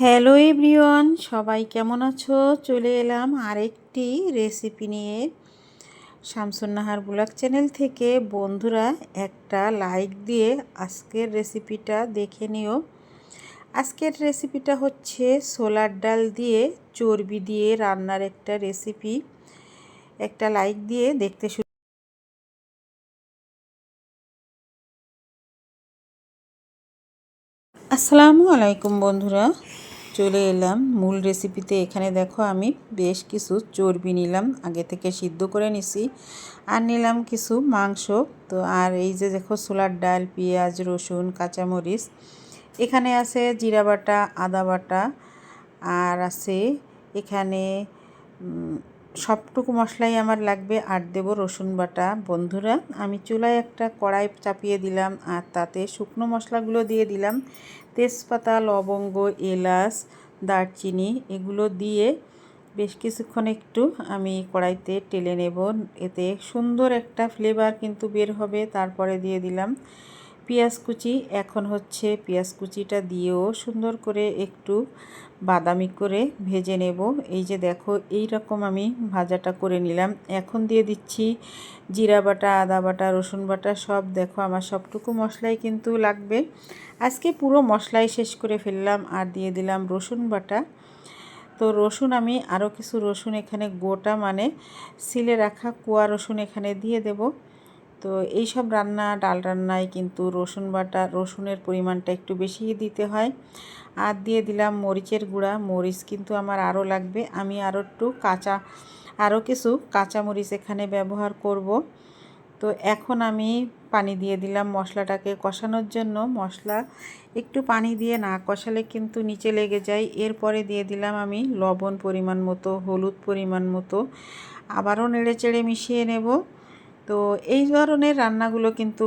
Hello everyone, সবাই কেমন আছো? চলে এলাম আরেকটি রেসিপি নিয়ে শামসুন্নাহার ব্লগ চ্যানেল থেকে। বন্ধুরা, একটা লাইক দিয়ে আজকের রেসিপিটা দেখে নিও। আজকের রেসিপিটা হচ্ছে ছোলার ডাল দিয়ে চর্বি দিয়ে রান্নার একটা রেসিপি। একটা লাইক দিয়ে দেখতে শুরু। আসসালামু আলাইকুম বন্ধুরা, চলে এলাম মূল রেসিপিতে। এখানে দেখো আমি বেশ কিছু চর্বি নিলাম, আগে থেকে সিদ্ধ করে নিছি। আর নিলাম কিছু মাংস। তো আর এই যে দেখো ছোলার ডাল, পেঁয়াজ, রসুন, কাঁচামরিচ, এখানে আছে জিরা বাটা, আদা বাটা, আর আছে এখানে সবটুকু মশলাই আমার লাগবে। আর দেবো রসুন বাটা। বন্ধুরা, আমি চুলায় একটা কড়াই চাপিয়ে দিলাম আর তাতে শুকনো মশলাগুলো দিয়ে দিলাম। তেজপাতা, লবঙ্গ, এলাচ, দারচিনি এগুলো দিয়ে বেশ কিছুক্ষণ একটু আমি কড়াইতে টেলে নেব। এতে সুন্দর একটা ফ্লেভার কিন্তু বের হবে। তারপরে দিয়ে দিলাম পেঁয়াজ কুচি। এখন হচ্ছে পেঁয়াজ কুচিটা দিয়েও সুন্দর করে একটু বাদামি করে ভেজে নেব। এই যে দেখো এই রকম আমি ভাজাটা করে নিলাম। এখন দিয়ে দিচ্ছি জিরা বাটা, আদা বাটা, রসুন বাটা সব। দেখো আমার সবটুকু মশলাই কিন্তু লাগবে। আজকে পুরো মশলাই শেষ করে ফেললাম। আর দিয়ে দিলাম রসুন বাটা। তো রসুন আমি আরও কিছু রসুন এখানে গোটা মানে সিলে রাখা কোয়া রসুন এখানে দিয়ে দেব। তো এই সব রান্না, ডাল রান্নায় কিন্তু রসুন বাটা, রসুনের পরিমাণটা একটু বেশিই দিতে হয়। আর দিয়ে দিলাম মরিচের গুঁড়া। মরিচ কিন্তু আমার আরও লাগবে। আমি আরও কিছু কাঁচা মরিচ এখানে ব্যবহার করব। তো এখন আমি পানি দিয়ে দিলাম মশলাটাকে কষানোর জন্য। মশলা একটু পানি দিয়ে না কষালে কিন্তু নিচে লেগে যায়। এরপরে দিয়ে দিলাম আমি লবণ পরিমাণ মতো, হলুদ পরিমাণ মতো। আবারও নেড়ে চেড়ে মিশিয়ে নেব। তো এই ধরনের রান্নাগুলো কিন্তু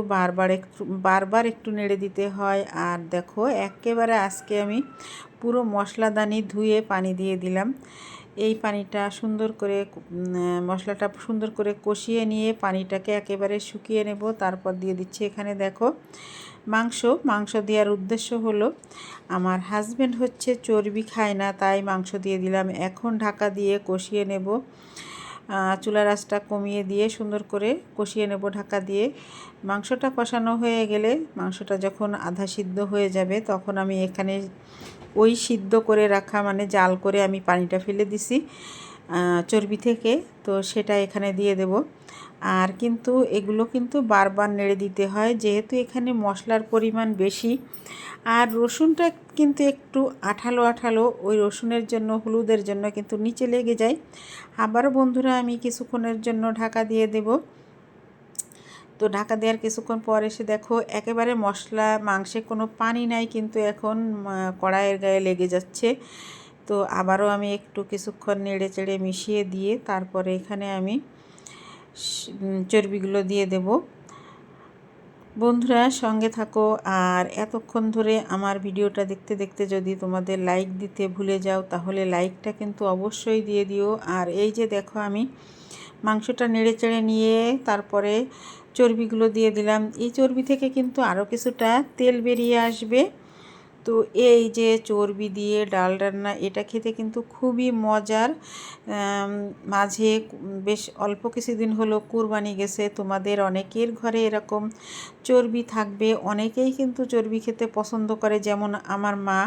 বারবার একটু নেড়ে দিতে হয়। আর দেখো একেবারে আজকে আমি পুরো মশলাদানি ধুয়ে পানি দিয়ে দিলাম। এই পানিটা সুন্দর করে মশলাটা সুন্দর করে কষিয়ে নিয়ে পানিটাকে একেবারে শুকিয়ে নেব। তারপর দিয়ে দিচ্ছি এখানে দেখো মাংস দেওয়ার উদ্দেশ্য হলো আমার হাজব্যান্ড হচ্ছে চর্বি খায় না, তাই মাংস দিয়ে দিলাম। এখন ঢাকা দিয়ে কষিয়ে নেব। চুলার আঁচটা কমিয়ে দিয়ে সুন্দর করে কষিয়ে নেব ঢাকা দিয়ে। মাংসটা কষানো হয়ে গেলে, মাংসটা যখন আধা সিদ্ধ হয়ে যাবে, তখন আমি এখানে ওই সিদ্ধ করে রাখা মানে জাল করে আমি পানিটা ফেলে দিছি চর্বি থেকে, তো সেটা এখানে দিয়ে দেব। আর কিন্তু এগুলো কিন্তু বারবার নেড়ে দিতে হয়, যেহেতু এখানে মশলার পরিমাণ বেশি। আর রসুনটা কিন্তু একটু আঠালো আঠালো, ওই রসুনের জন্য, হলুদের জন্য কিন্তু নিচে লেগে যায়। আবারও বন্ধুরা আমি কিছুক্ষণের জন্য ঢাকা দিয়ে দেব। তো ঢাকা দেওয়ার কিছুক্ষণ পর এসে দেখো একেবারে মাংসে কোনো পানি নাই, কিন্তু এখন কড়াইয়ের গায়ে লেগে যাচ্ছে। তো আবারও আমি একটু কিছুক্ষণ নেড়ে চেড়ে মিশিয়ে দিয়ে তারপরে এখানে আমি চর্বিগুলো দিয়ে দেব। বন্ধুরা সঙ্গে থাকো। আর এতক্ষণ ধরে আমার ভিডিওটা দেখতে দেখতে যদি তোমাদের লাইক দিতে ভুলে যাও, তাহলে লাইকটা কিন্তু অবশ্যই দিয়ে দিও। আর এই যে দেখো আমি মাংসটা নেড়ে চেড়ে নিয়ে তারপরে চর্বিগুলো দিয়ে দিলাম। এই চর্বি থেকে কিন্তু আরও কিছুটা তেল বেরিয়ে আসবে। তো এই যে চর্বি দিয়ে ডাল রান্না, এটা খেতে কিন্তু খুবই মজার। মাঝে বেশ অল্প কিছুদিন হলো কুরবানি গেছে, তোমাদের অনেকের ঘরে এরকম চর্বি থাকবে। অনেকেই কিন্তু চর্বি খেতে পছন্দ করে, যেমন আমার মা,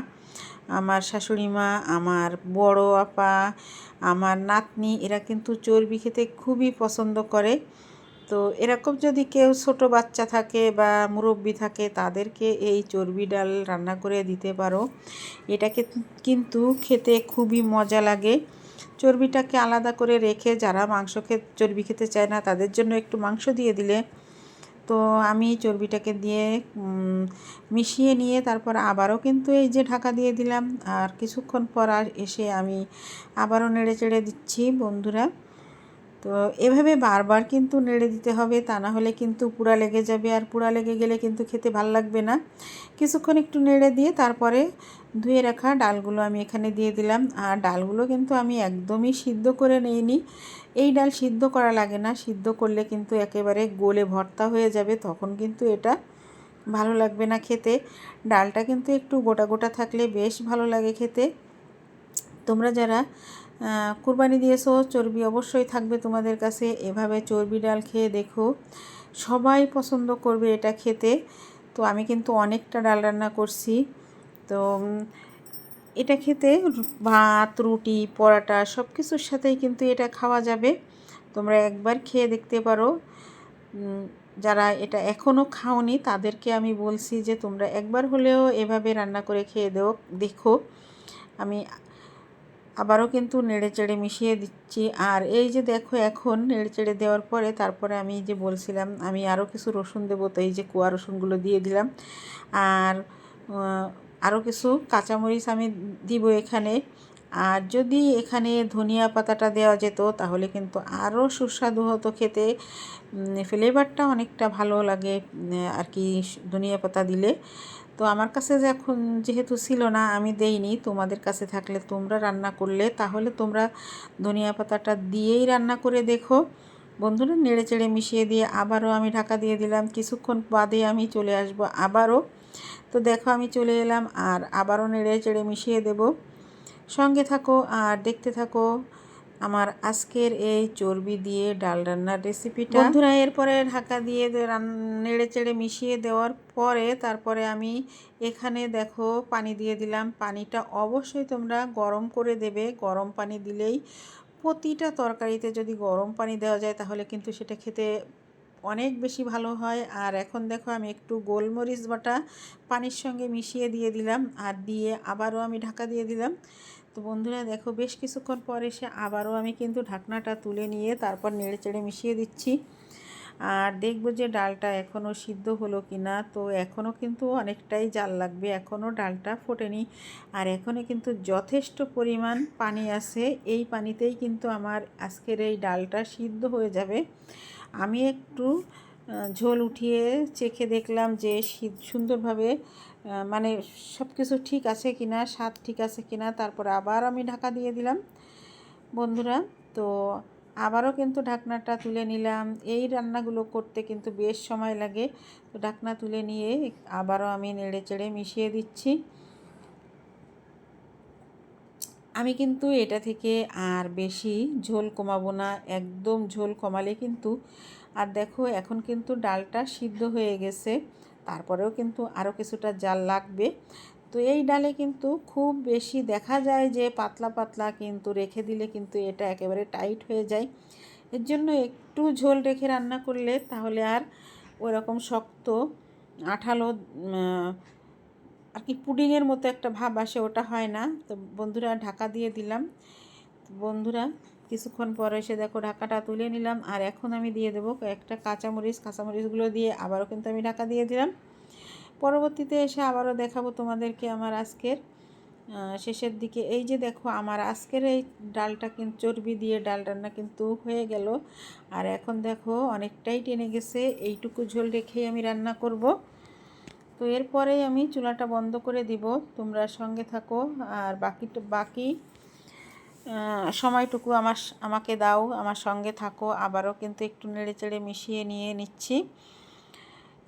আমার শাশুড়ি মা, আমার বড় আপা, আমার নাতনি, এরা কিন্তু চর্বি খেতে খুবই পছন্দ করে। তো এরকম যদি কেউ ছোট বাচ্চা থাকে বা মুরব্বি থাকে, তাদেরকে এই চর্বি ডাল রান্না করে দিতে পারো। এটাকে কিন্তু খেতে খুবই মজা লাগে। চর্বিটাকে আলাদা করে রেখে যারা চর্বি খেতে চায় না, তাদের জন্য একটু মাংস দিয়ে দিলে। তো আমি চর্বিটাকে দিয়ে মিশিয়ে নিয়ে তারপর আবারও কিন্তু এই যে ঢাকা দিয়ে দিলাম। আর কিছুক্ষণ পর এসে আমি আবারও নেড়ে চেড়ে দিচ্ছি বন্ধুরা। তো এভাবে বারবার কিন্তু নেড়ে দিতে হবে, তা না হলে কিন্তু পুড়া লেগে যাবে। আর পুড়া লেগে গেলে কিন্তু খেতে ভাল লাগবে না। কিছুক্ষণ একটু নেড়ে দিয়ে তারপরে ধুয়ে রাখা ডালগুলো আমি এখানে দিয়ে দিলাম। আর ডালগুলো কিন্তু আমি একদমই সিদ্ধ করে নিইনি। এই ডাল সিদ্ধ করা লাগে না, সিদ্ধ করলে কিন্তু একেবারে গলে ভর্তা হয়ে যাবে, তখন কিন্তু এটা ভালো লাগবে না খেতে। ডালটা কিন্তু একটু গোটা গোটা থাকলে বেশ ভালো লাগে খেতে। তোমরা যারা কুরবানি দিয়েছো, চর্বি অবশ্যই থাকবে তোমাদের কাছে, এভাবে চর্বি ডাল খেয়ে দেখো, সবাই পছন্দ করবে এটা খেতে। তো আমি কিন্তু অনেকটা ডাল রান্না করছি। তো এটা খেতে ভাত, রুটি, পরোটা সব কিছুর সাথেই কিন্তু এটা খাওয়া যাবে। তোমরা একবার খেয়ে দেখতে পারো। যারা এটা এখনও খাওনি তাদেরকে আমি বলছি যে তোমরা একবার হলেও এভাবে রান্না করে খেয়ে দেখো। আমি আবারও কিন্তু নেড়েচেড়ে মিশিয়ে দিচ্ছি। আর এই যে দেখো, এখন নেড়েচেড়ে দেওয়ার পরে তারপরে আমি যে বলছিলাম আমি আরও কিছু রসুন দেবো, তো এই যে কোয়া রসুনগুলো দিয়ে দিলাম। আর আরও কিছু কাঁচামরিচ আমি দিব এখানে। আর যদি এখানে ধনিয়া পাতাটা দেওয়া যেত তাহলে কিন্তু আরও সুস্বাদু হতো খেতে, ফ্লেভারটা অনেকটা ভালো লাগে আর কি ধনিয়া পাতা দিলে। তো আমার কাছে এখন যেহেতু ছিল না আমি দেইনি। তোমাদের কাছে থাকলে, তোমরা রান্না করলে তাহলে তোমরা ধনিয়া পাতাটা দিয়েই রান্না করে দেখো। বন্ধুরা নেড়ে চেড়ে মিশিয়ে দিয়ে আবারও আমি ঢাকা দিয়ে দিলাম। কিছুক্ষণ বাদে আমি চলে আসব আবারও। তো দেখো আমি চলে এলাম আর আবারও নেড়ে চেড়ে মিশিয়ে দেব। সঙ্গে থাকো আর দেখতে থাকো আমার আজকের এই চর্বি দিয়ে ডাল রান্নার রেসিপিটা। বন্ধুরা এরপরে ঢাকা দিয়ে নেড়ে চেড়ে মিশিয়ে দেওয়ার পরে তারপরে আমি এখানে দেখো পানি দিয়ে দিলাম। পানিটা অবশ্যই তোমরা গরম করে দেবে। গরম পানি দিলেই, প্রতিটা তরকারিতে যদি গরম পানি দেওয়া যায় তাহলে কিন্তু সেটা খেতে অনেক বেশি ভালো হয়। আর এখন দেখো আমি একটু গোলমরিচ বাটা পানির সঙ্গে মিশিয়ে দিয়ে দিলাম, আর দিয়ে আবারও আমি ঢাকা দিয়ে দিলাম। তো বন্ধুরা দেখো বেশ কিছুক্ষণ পর এসে আবারও আমি কিন্তু ঢাকনাটা তুলে নিয়ে তারপর নেড়ে চেড়ে মিশিয়ে দিচ্ছি। আর দেখবো যে ডালটা এখনও সিদ্ধ হলো কি না। তো এখনও কিন্তু অনেকটাই জাল লাগবে, এখনও ডালটা ফোটেনি। আর এখনও কিন্তু যথেষ্ট পরিমাণ পানি আছে, এই পানিতেই কিন্তু আমার আজকের এই ডালটা সিদ্ধ হয়ে যাবে। আমি একটু ঝোল উঠিয়ে চেখে দেখলাম যে সুন্দরভাবে মানে সব কিছু ঠিক আছে কিনা, স্বাদ ঠিক আছে কিনা। তারপর আবার আমি ঢাকা দিয়ে দিলাম বন্ধুরা। তো আবারও কিন্তু ঢাকনাটা তুলে নিলাম। এই রান্নাগুলো করতে কিন্তু বেশ সময় লাগে। তো ঢাকনা তুলে নিয়ে আবারও আমি নেড়ে চেড়ে মিশিয়ে দিচ্ছি। আমি কিন্তু এটা থেকে আর বেশি ঝোল কমাবো না, একদম ঝোল কমালে কিন্তু। আর দেখো এখন কিন্তু ডালটা সিদ্ধ হয়ে গেছে, তারপরেও কিন্তু আরও কিছুটা জাল লাগবে। তো এই ডালে কিন্তু খুব বেশি দেখা যায় যে পাতলা পাতলা, কিন্তু রেখে দিলে কিন্তু এটা একেবারে টাইট হয়ে যায়। এর জন্য একটু ঝোল রেখে রান্না করলে তাহলে আর ওরকম শক্ত আঠালো আর কি পুডিংয়ের মতো একটা ভাব আসে, ওটা হয় না। তো বন্ধুরা ঢাকা দিয়ে দিলাম। বন্ধুরা কিছুক্ষণ পরে এসে দেখো ঢাকাটা তুলে নিলাম। আর এখন আমি দিয়ে দেবো কয়েকটা কাঁচামরিচগুলো দিয়ে আবারও কিন্তু আমি ঢাকা দিয়ে দিলাম। পরবর্তীতে এসে আবারও দেখাবো তোমাদেরকে আমার আজকের শেষের দিকে। এই যে দেখো আমার আজকের এই ডালটা কিন্তু চর্বি দিয়ে ডাল রান্না কিন্তু হয়ে গেল। আর এখন দেখো অনেকটাই টেনে গেছে, এইটুকু ঝোল রেখেই আমি রান্না করব। তো এরপরেই আমি চুলাটা বন্ধ করে দিব। তোমরা সঙ্গে থাকো আর বাকি সময়টুকু আমাকে দাও, আমার সঙ্গে থাকো। আবারও কিন্তু একটু নেড়ে চেড়ে মিশিয়ে নিয়ে নিচ্ছি।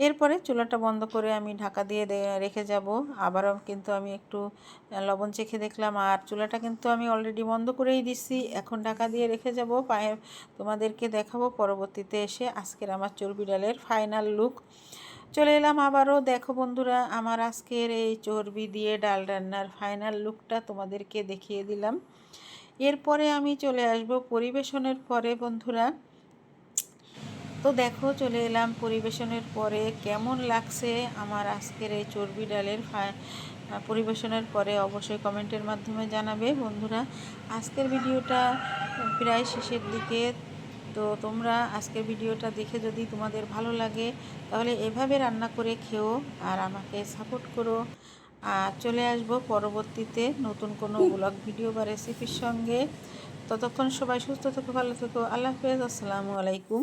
এরপরে চুলাটা বন্ধ করে আমি ঢাকা দিয়ে রেখে যাব। আবারও কিন্তু আমি একটু লবণ চেখে দেখলাম, আর চুলাটা কিন্তু আমি অলরেডি বন্ধ করেই দিচ্ছি। এখন ঢাকা দিয়ে রেখে যাব, তোমাদেরকে দেখাবো পরবর্তীতে এসে আজকের আমার চর্বি ডালের ফাইনাল লুক। চলে এলাম আবারও। দেখো বন্ধুরা আমার আজকের এই চর্বি দিয়ে ডাল রান্নার ফাইনাল লুকটা তোমাদেরকে দেখিয়ে দিলাম। এরপরে আমি চলে আসব পরিবেশনের পরে বন্ধুরা। তো দেখো চলে এলাম পরিবেশনের পরে। কেমন লাগছে আমার আজকের এই চর্বি ডালের পরিবেশনের পরে অবশ্যই কমেন্টের মাধ্যমে জানাবে বন্ধুরা। আজকের ভিডিওটা প্রায় শেষের দিকে। তো তোমরা আজকের ভিডিওটা দেখে যদি তোমাদের ভালো লাগে তাহলে এভাবে রান্না করে খেও আর আমাকে সাপোর্ট করো। আর চলে আসবো পরবর্তীতে নতুন কোনো ব্লগ ভিডিও বা রেসিপির সঙ্গে। ততক্ষণ সবাই সুস্থ থেকো, ভালো থেকো। আল্লাহ হাফেজ, আসসালামু আলাইকুম।